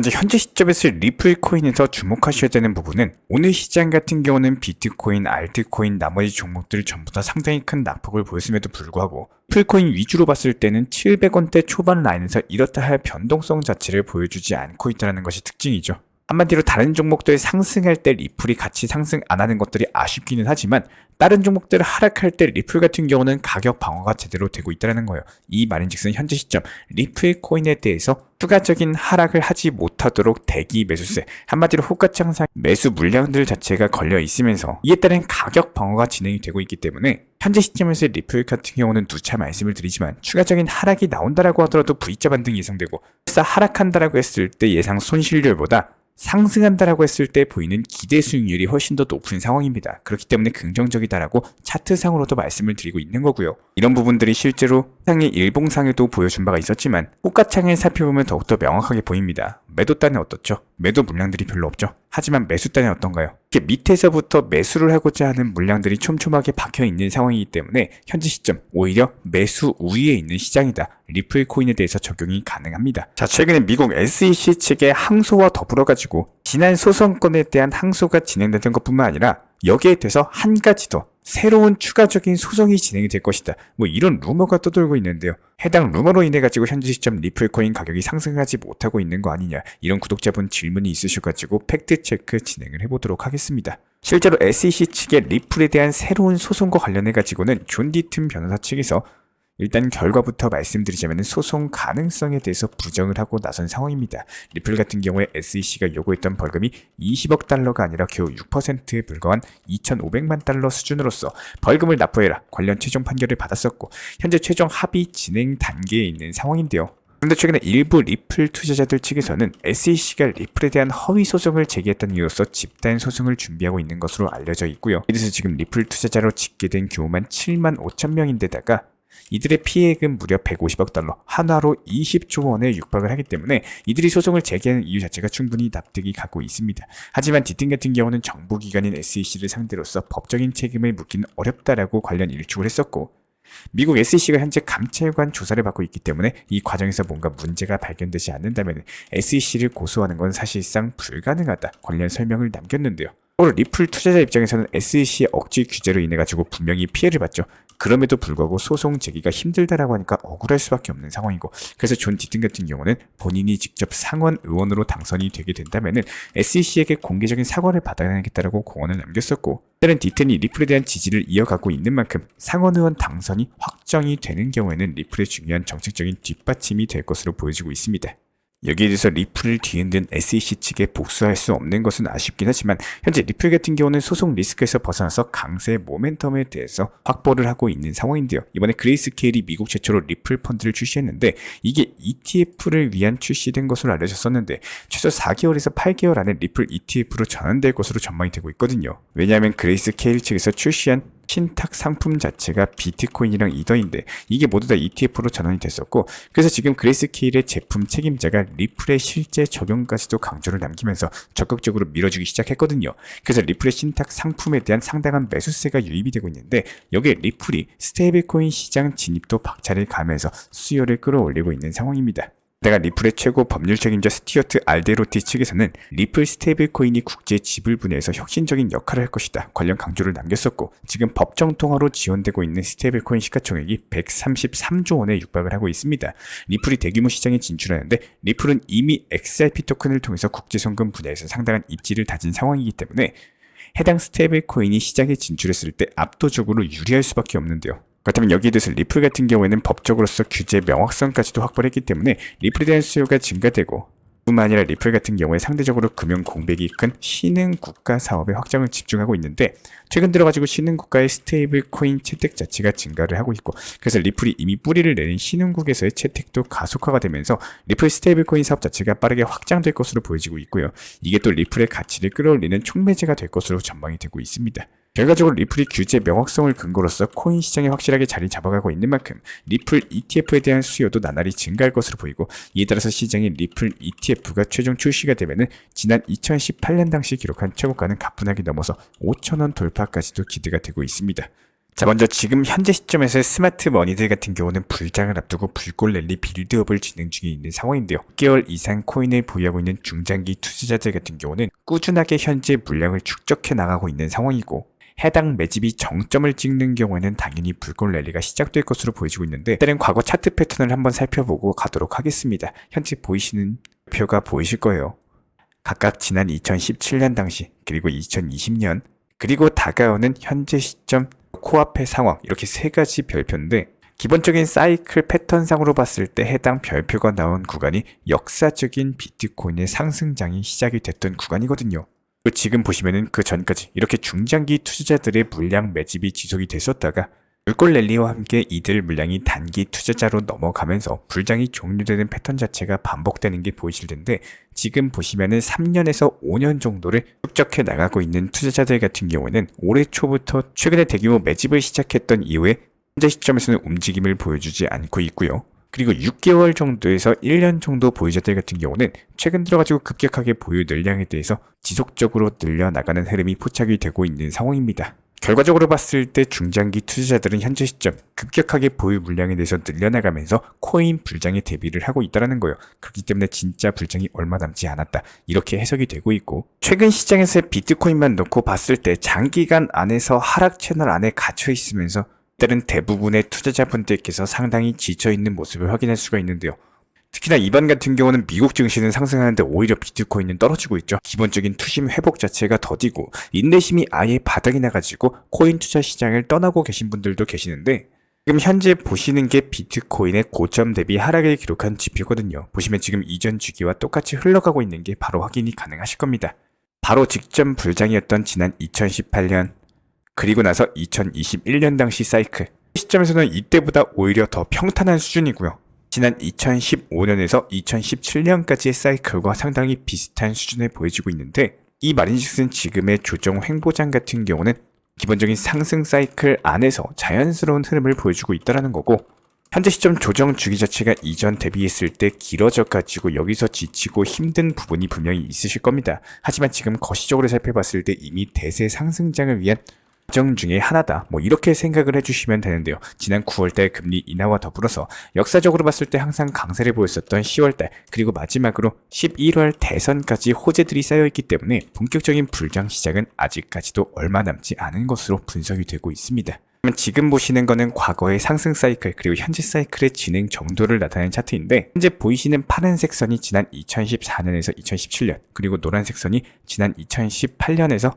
현재 시점에서 리플 코인에서 주목하셔야 되는 부분은 오늘 시장 같은 경우는 비트코인, 알트코인, 나머지 종목들 전부 다 상당히 큰 낙폭을 보였음에도 불구하고 풀코인 위주로 봤을 때는 700원대 초반 라인에서 이렇다 할 변동성 자체를 보여주지 않고 있다는 것이 특징이죠. 한마디로 다른 종목들 상승할 때 리플이 같이 상승 안 하는 것들이 아쉽기는 하지만 다른 종목들 하락할 때 리플 같은 경우는 가격 방어가 제대로 되고 있다는 거예요. 이 말인즉슨 현재 시점 리플 코인에 대해서 추가적인 하락을 하지 못하도록 대기 매수세, 한마디로 호가창상 매수 물량들 자체가 걸려 있으면서 이에 따른 가격 방어가 진행이 되고 있기 때문에 현재 시점에서 리플 같은 경우는 누차 말씀을 드리지만 추가적인 하락이 나온다라고 하더라도 V자 반등이 예상되고 하락한다라고 했을 때 예상 손실률보다 상승한다라고 했을 때 보이는 기대 수익률이 훨씬 더 높은 상황입니다. 그렇기 때문에 긍정적이다라고 차트상으로도 말씀을 드리고 있는 거고요. 이런 부분들이 실제로 상의 일봉상에도 보여준 바가 있었지만 호가창을 살펴보면 더욱더 명확하게 보입니다. 매도단은 어떻죠? 매도 물량들이 별로 없죠. 하지만 매수단은 어떤가요? 이렇게 밑에서부터 매수를 하고자 하는 물량들이 촘촘하게 박혀있는 상황이기 때문에 현재 시점 오히려 매수 우위에 있는 시장이다. 리플 코인에 대해서 적용이 가능합니다. 자, 최근에 미국 SEC 측의 항소와 더불어 가지고 지난 소송건에 대한 항소가 진행되던 것뿐만 아니라 여기에 대해서 한 가지 더 새로운 추가적인 소송이 진행이 될 것이다. 이런 루머가 떠돌고 있는데요. 해당 루머로 인해 가지고 현재 시점 리플코인 가격이 상승하지 못하고 있는 거 아니냐, 이런 구독자분 질문이 있으셔가지고 팩트체크 진행을 해보도록 하겠습니다. 실제로 SEC 측의 리플에 대한 새로운 소송과 관련해 가지고는 존 디튼 변호사 측에서 일단 결과부터 말씀드리자면 소송 가능성에 대해서 부정을 하고 나선 상황입니다. 리플 같은 경우에 SEC가 요구했던 벌금이 20억 달러가 아니라 겨우 6%에 불과한 2,500만 달러 수준으로서 벌금을 납부해라 관련 최종 판결을 받았었고 현재 최종 합의 진행 단계에 있는 상황인데요. 그런데 최근에 일부 리플 투자자들 측에서는 SEC가 리플에 대한 허위 소송을 제기했다는 이유로서 집단 소송을 준비하고 있는 것으로 알려져 있고요. 이래서 지금 리플 투자자로 집계된 규모만 7만 5천 명인데다가 이들의 피해액은 무려 150억 달러, 한화로 20조 원에 육박을 하기 때문에 이들이 소송을 제기하는 이유 자체가 충분히 납득이 가고 있습니다. 하지만 디튼 같은 경우는 정부기관인 SEC를 상대로서 법적인 책임을 묻기는 어렵다라고 관련 일축을 했었고 미국 SEC가 현재 감찰관 조사를 받고 있기 때문에 이 과정에서 뭔가 문제가 발견되지 않는다면 SEC를 고소하는 건 사실상 불가능하다 관련 설명을 남겼는데요. 리플 투자자 입장에서는 SEC의 억지 규제로 인해 가지고 분명히 피해를 봤죠. 그럼에도 불구하고 소송 제기가 힘들다라고 하니까 억울할 수밖에 없는 상황이고, 그래서 존 디튼 같은 경우는 본인이 직접 상원 의원으로 당선이 되게 된다면은 SEC에게 공개적인 사과를 받아야겠다라고 공언을 남겼었고, 때는 디튼이 리플에 대한 지지를 이어가고 있는 만큼 상원 의원 당선이 확정이 되는 경우에는 리플의 중요한 정책적인 뒷받침이 될 것으로 보여지고 있습니다. 여기에 대해서 리플을 뒤흔든 SEC 측에 복수할 수 없는 것은 아쉽긴 하지만 현재 리플 같은 경우는 소송 리스크에서 벗어나서 강세 모멘텀에 대해서 확보를 하고 있는 상황인데요. 이번에 그레이스케일이 미국 최초로 리플 펀드를 출시했는데 이게 ETF를 위한 출시된 것으로 알려졌었는데 최소 4개월에서 8개월 안에 리플 ETF로 전환될 것으로 전망이 되고 있거든요. 왜냐하면 그레이스케일 측에서 출시한 신탁 상품 자체가 비트코인이랑 이더인데 이게 모두 다 ETF로 전환이 됐었고, 그래서 지금 그레이스케일의 제품 책임자가 리플의 실제 적용까지도 강조를 남기면서 적극적으로 밀어주기 시작했거든요. 그래서 리플의 신탁 상품에 대한 상당한 매수세가 유입이 되고 있는데 여기에 리플이 스테이블코인 시장 진입도 박차를 가면서 수요를 끌어올리고 있는 상황입니다. 게다가 리플의 최고 법률 책임자 스튜어트 알데로티 측에서는 리플 스테이블 코인이 국제 지불 분야에서 혁신적인 역할을 할 것이다 관련 강조를 남겼었고, 지금 법정 통화로 지원되고 있는 스테이블 코인 시가총액이 133조 원에 육박을 하고 있습니다. 리플이 대규모 시장에 진출하는데 리플은 이미 XRP 토큰을 통해서 국제송금 분야에서 상당한 입지를 다진 상황이기 때문에 해당 스테이블 코인이 시장에 진출했을 때 압도적으로 유리할 수밖에 없는데요. 그렇다면 여기에 대해서 리플 같은 경우에는 법적으로서 규제 명확성까지도 확보를 했기 때문에 리플에 대한 수요가 증가되고, 뿐만 아니라 리플 같은 경우에 상대적으로 금융 공백이 큰 신흥 국가 사업에 확장을 집중하고 있는데 최근 들어가지고 신흥 국가의 스테이블 코인 채택 자체가 증가를 하고 있고, 그래서 리플이 이미 뿌리를 내린 신흥국에서의 채택도 가속화가 되면서 리플 스테이블 코인 사업 자체가 빠르게 확장될 것으로 보여지고 있고요. 이게 또 리플의 가치를 끌어올리는 촉매제가 될 것으로 전망이 되고 있습니다. 결과적으로 리플이 규제 명확성을 근거로서 코인 시장에 확실하게 자리 잡아가고 있는 만큼 리플 ETF에 대한 수요도 나날이 증가할 것으로 보이고, 이에 따라서 시장에 리플 ETF가 최종 출시가 되면은 지난 2018년 당시 기록한 최고가는 가뿐하게 넘어서 5,000원 돌파까지도 기대가 되고 있습니다. 자, 먼저 지금 현재 시점에서의 스마트 머니들 같은 경우는 불장을 앞두고 불꽃 랠리 빌드업을 진행 중에 있는 상황인데요. 6개월 이상 코인을 보유하고 있는 중장기 투자자들 같은 경우는 꾸준하게 현재 물량을 축적해 나가고 있는 상황이고, 해당 매집이 정점을 찍는 경우에는 당연히 불꽃 랠리가 시작될 것으로 보여지고 있는데, 일단은 과거 차트 패턴을 한번 살펴보고 가도록 하겠습니다. 현재 보이시는 표가 보이실 거예요. 각각 지난 2017년 당시, 그리고 2020년, 그리고 다가오는 현재 시점 코앞의 상황, 이렇게 세 가지 별표인데, 기본적인 사이클 패턴상으로 봤을 때 해당 별표가 나온 구간이 역사적인 비트코인의 상승장이 시작이 됐던 구간이거든요. 지금 보시면은 그 전까지 이렇게 중장기 투자자들의 물량 매집이 지속이 됐었다가 불꽃 랠리와 함께 이들 물량이 단기 투자자로 넘어가면서 불장이 종료되는 패턴 자체가 반복되는 게 보이실 텐데, 지금 보시면은 3년에서 5년 정도를 축적해 나가고 있는 투자자들 같은 경우에는 올해 초부터 최근에 대규모 매집을 시작했던 이후에 현재 시점에서는 움직임을 보여주지 않고 있고요. 그리고 6개월 정도에서 1년 정도 보유자들 같은 경우는 최근 들어가지고 급격하게 보유 늘량에 대해서 지속적으로 늘려나가는 흐름이 포착이 되고 있는 상황입니다. 결과적으로 봤을 때 중장기 투자자들은 현재 시점 급격하게 보유 물량에 대해서 늘려나가면서 코인 불장에 대비를 하고 있다는 거예요. 그렇기 때문에 진짜 불장이 얼마 남지 않았다, 이렇게 해석이 되고 있고, 최근 시장에서의 비트코인만 놓고 봤을 때 장기간 안에서 하락 채널 안에 갇혀 있으면서 다른 대부분의 투자자분들께서 상당히 지쳐있는 모습을 확인할 수가 있는데요. 특히나 이번 같은 경우는 미국 증시는 상승하는데 오히려 비트코인은 떨어지고 있죠. 기본적인 투심 회복 자체가 더디고 인내심이 아예 바닥이 나가지고 코인 투자 시장을 떠나고 계신 분들도 계시는데, 지금 현재 보시는 게 비트코인의 고점 대비 하락을 기록한 지표거든요. 보시면 지금 이전 주기와 똑같이 흘러가고 있는 게 바로 확인이 가능하실 겁니다. 바로 직전 불장이었던 지난 2018년, 그리고 나서 2021년 당시 사이클 시점에서는 이때보다 오히려 더 평탄한 수준이고요. 지난 2015년에서 2017년까지의 사이클과 상당히 비슷한 수준을 보여지고 있는데, 이 말인즉슨 지금의 조정 횡보장 같은 경우는 기본적인 상승 사이클 안에서 자연스러운 흐름을 보여주고 있다는 거고, 현재 시점 조정 주기 자체가 이전 대비했을 때 길어져 가지고 여기서 지치고 힘든 부분이 분명히 있으실 겁니다. 하지만 지금 거시적으로 살펴봤을 때 이미 대세 상승장을 위한 과정 중에 하나다, 이렇게 생각을 해주시면 되는데요. 지난 9월달 금리 인하와 더불어서 역사적으로 봤을 때 항상 강세를 보였었던 10월달, 그리고 마지막으로 11월 대선까지 호재들이 쌓여있기 때문에 본격적인 불장 시작은 아직까지도 얼마 남지 않은 것으로 분석이 되고 있습니다. 지금 보시는 거는 과거의 상승 사이클, 그리고 현재 사이클의 진행 정도를 나타내는 차트인데, 현재 보이시는 파란색 선이 지난 2014년에서 2017년, 그리고 노란색 선이 지난 2018년에서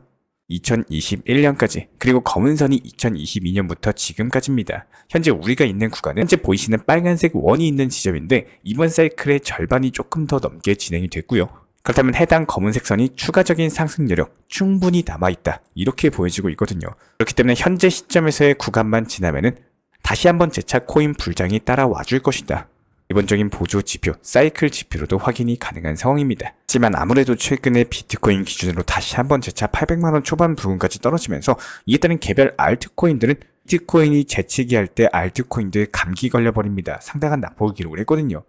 2021년까지, 그리고 검은 선이 2022년부터 지금까지입니다. 현재 우리가 있는 구간은 현재 보이시는 빨간색 원이 있는 지점인데, 이번 사이클의 절반이 조금 더 넘게 진행이 됐고요. 그렇다면 해당 검은색 선이 추가적인 상승 여력 충분히 남아있다, 이렇게 보여지고 있거든요. 그렇기 때문에 현재 시점에서의 구간만 지나면은 다시 한번 재차 코인 불장이 따라와 줄 것이다. 기본적인 보조 지표, 사이클 지표로도 확인이 가능한 상황입니다. 하지만 아무래도 최근에 비트코인 기준으로 다시 한번 재차 800만원 초반 부근까지 떨어지면서, 이에 따른 개별 알트코인들은 비트코인이 재치기 할 때 알트코인들 감기 걸려버립니다. 상당한 낙폭을 기록을 했거든요.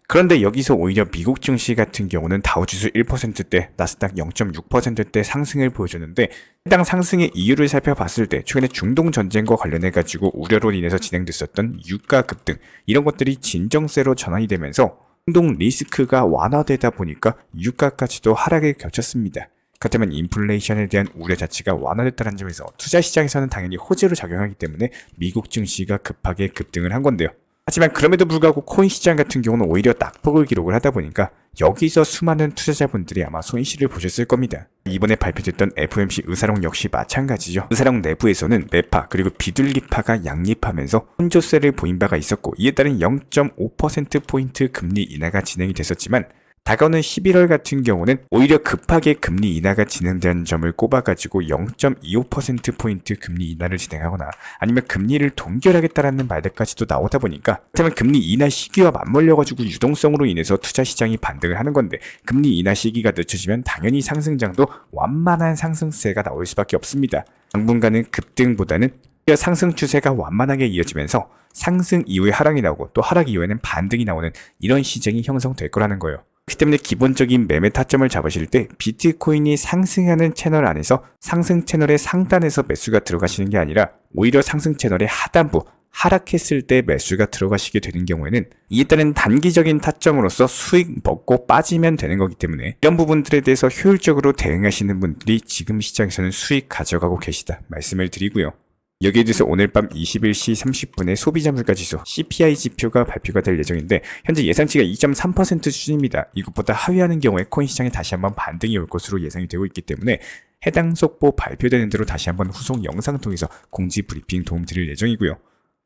그런데 여기서 오히려 미국 증시 같은 경우는 다우지수 1%대, 나스닥 0.6%대 상승을 보여줬는데, 해당 상승의 이유를 살펴봤을 때 최근에 중동 전쟁과 관련해가지고 우려로 인해서 진행됐었던 유가 급등, 이런 것들이 진정세로 전환이 되면서 중동 리스크가 완화되다 보니까 유가까지도 하락을 겹쳤습니다. 그렇다면 인플레이션에 대한 우려 자체가 완화됐다는 점에서 투자 시장에서는 당연히 호재로 작용하기 때문에 미국 증시가 급하게 급등을 한 건데요. 하지만 그럼에도 불구하고 코인 시장 같은 경우는 오히려 낙폭을 기록을 하다 보니까 여기서 수많은 투자자분들이 아마 손실을 보셨을 겁니다. 이번에 발표됐던 FOMC 의사록 역시 마찬가지죠. 의사록 내부에서는 매파 그리고 비둘기파가 양립하면서 혼조세를 보인 바가 있었고, 이에 따른 0.5%포인트 금리 인하가 진행이 됐었지만, 다가오는 11월 같은 경우는 오히려 급하게 금리 인하가 진행되는 점을 꼽아가지고 0.25%포인트 금리 인하를 진행하거나 아니면 금리를 동결하겠다라는 말들까지도 나오다 보니까, 그렇다면 금리 인하 시기와 맞물려가지고 유동성으로 인해서 투자 시장이 반등을 하는 건데, 금리 인하 시기가 늦춰지면 당연히 상승장도 완만한 상승세가 나올 수밖에 없습니다. 당분간은 급등보다는 상승 추세가 완만하게 이어지면서 상승 이후에 하락이 나오고 또 하락 이후에는 반등이 나오는 이런 시장이 형성될 거라는 거예요. 그렇기 때문에 기본적인 매매 타점을 잡으실 때 비트코인이 상승하는 채널 안에서 상승 채널의 상단에서 매수가 들어가시는 게 아니라 오히려 상승 채널의 하단부, 하락했을 때 매수가 들어가시게 되는 경우에는 이에 따른 단기적인 타점으로서 수익 먹고 빠지면 되는 거기 때문에 이런 부분들에 대해서 효율적으로 대응하시는 분들이 지금 시장에서는 수익 가져가고 계시다 말씀을 드리고요. 여기에 대해서 오늘 밤 21시 30분에 소비자 물가지수 CPI 지표가 발표가 될 예정인데 현재 예상치가 2.3% 수준입니다. 이것보다 하회하는 경우에 코인 시장에 다시 한번 반등이 올 것으로 예상이 되고 있기 때문에 해당 속보 발표되는 대로 다시 한번 후속 영상 통해서 공지 브리핑 도움 드릴 예정이고요.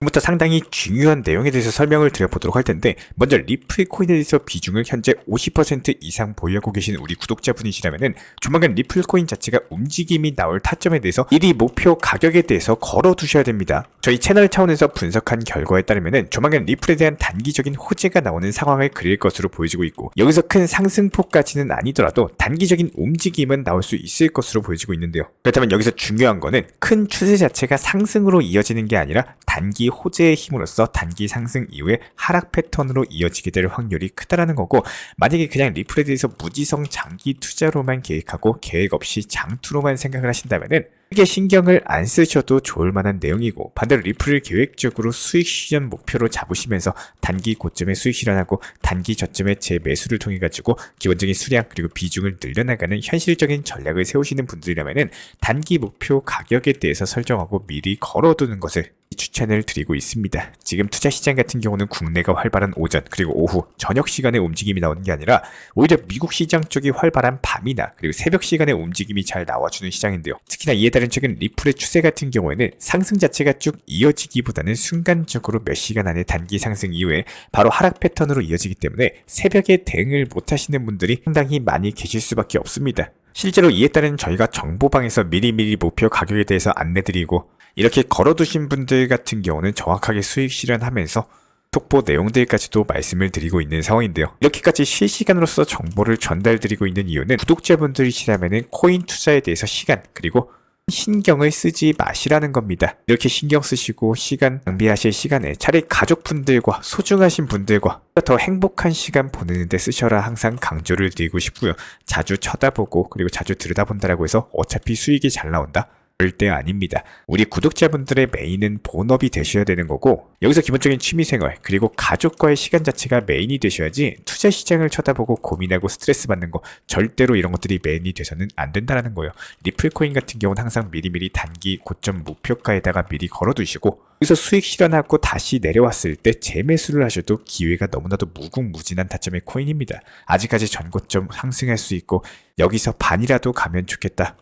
지금부터 상당히 중요한 내용에 대해서 설명을 드려보도록 할 텐데 먼저 리플 코인에 대해서 비중을 현재 50% 이상 보유하고 계신 우리 구독자분이시라면 조만간 리플 코인 자체가 움직임이 나올 타점에 대해서 1위 목표 가격에 대해서 걸어두셔야 됩니다. 저희 채널 차원에서 분석한 결과에 따르면 조만간 리플에 대한 단기적인 호재가 나오는 상황을 그릴 것으로 보여지고 있고 여기서 큰 상승폭까지는 아니더라도 단기적인 움직임은 나올 수 있을 것으로 보여지고 있는데요. 그렇다면 여기서 중요한 거는 큰 추세 자체가 상승으로 이어지는 게 아니라 단기 호재의 힘으로써 단기 상승 이후에 하락 패턴으로 이어지게 될 확률이 크다라는 거고 만약에 그냥 리플에 대해서 무지성 장기 투자로만 계획하고 계획 없이 장투로만 생각을 하신다면은 크게 신경을 안 쓰셔도 좋을 만한 내용이고 반대로 리플을 계획적으로 수익 실현 목표로 잡으시면서 단기 고점에 수익 실현하고 단기 저점에 재매수를 통해 가지고 기본적인 수량 그리고 비중을 늘려나가는 현실적인 전략을 세우시는 분들이라면은 단기 목표 가격에 대해서 설정하고 미리 걸어두는 것을 추천을 드리고 있습니다. 지금 투자 시장 같은 경우는 국내가 활발한 오전 그리고 오후 저녁 시간에 움직임이 나오는 게 아니라 오히려 미국 시장 쪽이 활발한 밤이나 그리고 새벽 시간에 움직임이 잘 나와주는 시장인데요. 특히나 이에 따른 최근 리플의 추세 같은 경우에는 상승 자체가 쭉 이어지기보다는 순간적으로 몇 시간 안에 단기 상승 이후에 바로 하락 패턴으로 이어지기 때문에 새벽에 대응을 못하시는 분들이 상당히 많이 계실 수밖에 없습니다. 실제로 이에 따른 저희가 정보방에서 미리미리 목표 가격에 대해서 안내드리고 이렇게 걸어두신 분들 같은 경우는 정확하게 수익 실현하면서 속보 내용들까지도 말씀을 드리고 있는 상황인데요. 이렇게까지 실시간으로서 정보를 전달드리고 있는 이유는 구독자분들이시라면 코인 투자에 대해서 시간 그리고 신경을 쓰지 마시라는 겁니다. 이렇게 신경 쓰시고 시간 낭비하실 시간에 차라리 가족분들과 소중하신 분들과 더 행복한 시간 보내는 데 쓰셔라 항상 강조를 드리고 싶고요. 자주 쳐다보고 그리고 자주 들여다본다라고 해서 어차피 수익이 잘 나온다? 절대 아닙니다. 우리 구독자분들의 메인은 본업이 되셔야 되는 거고 여기서 기본적인 취미생활 그리고 가족과의 시간 자체가 메인이 되셔야지 투자 시장을 쳐다보고 고민하고 스트레스 받는 거 절대로 이런 것들이 메인이 돼서는 안 된다는 거예요. 리플코인 같은 경우는 항상 미리미리 단기 고점 목표가에다가 미리 걸어두시고 여기서 수익 실현하고 다시 내려왔을 때 재매수를 하셔도 기회가 너무나도 무궁무진한 타점의 코인입니다. 아직까지 전고점 상승할 수 있고 여기서 반이라도 가면 좋겠다.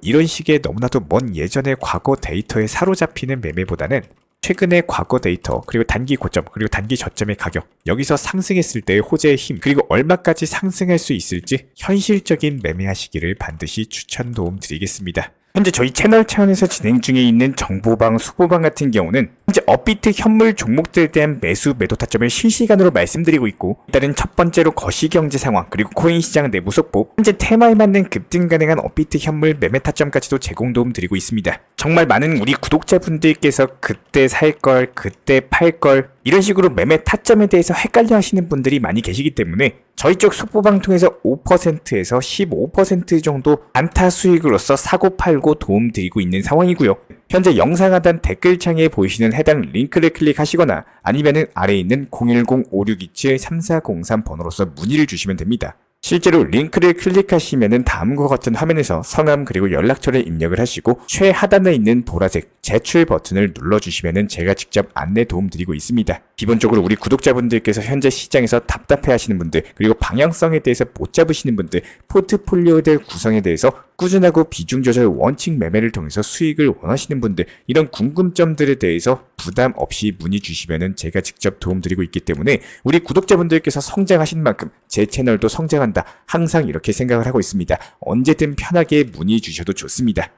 이런 식의 너무나도 먼 예전의 과거 데이터에 사로잡히는 매매보다는 최근의 과거 데이터 그리고 단기 고점 그리고 단기 저점의 가격 여기서 상승했을 때의 호재의 힘 그리고 얼마까지 상승할 수 있을지 현실적인 매매하시기를 반드시 추천 도움 드리겠습니다. 현재 저희 채널 차원에서 진행 중에 있는 정보방, 수보방 같은 경우는 현재 업비트 현물 종목들에 대한 매수, 매도 타점을 실시간으로 말씀드리고 있고 일단은 첫 번째로 거시경제 상황 그리고 코인 시장 내부 속보 현재 테마에 맞는 급등 가능한 업비트 현물 매매 타점까지도 제공 도움 드리고 있습니다. 정말 많은 우리 구독자분들께서 그때 살 걸, 그때 팔 걸 이런 식으로 매매 타점에 대해서 헷갈려 하시는 분들이 많이 계시기 때문에 저희 쪽 속보방 통해서 5%에서 15% 정도 안타 수익으로서 사고 팔고 도움 드리고 있는 상황이고요. 현재 영상 하단 댓글창에 보이시는 해당 링크를 클릭하시거나 아니면은 아래에 있는 010-5627-3403 번호로서 문의를 주시면 됩니다. 실제로 링크를 클릭하시면은 다음과 같은 화면에서 성함 그리고 연락처를 입력을 하시고 최하단에 있는 보라색 제출 버튼을 눌러주시면은 제가 직접 안내 도움 드리고 있습니다. 기본적으로 우리 구독자분들께서 현재 시장에서 답답해 하시는 분들 그리고 방향성에 대해서 못 잡으시는 분들 포트폴리오들 구성에 대해서 꾸준하고 비중 조절 원칙 매매를 통해서 수익을 원하시는 분들 이런 궁금점들에 대해서 부담 없이 문의 주시면은 제가 직접 도움 드리고 있기 때문에 우리 구독자분들께서 성장하신 만큼 제 채널도 성장한다 항상 이렇게 생각을 하고 있습니다. 언제든 편하게 문의 주셔도 좋습니다.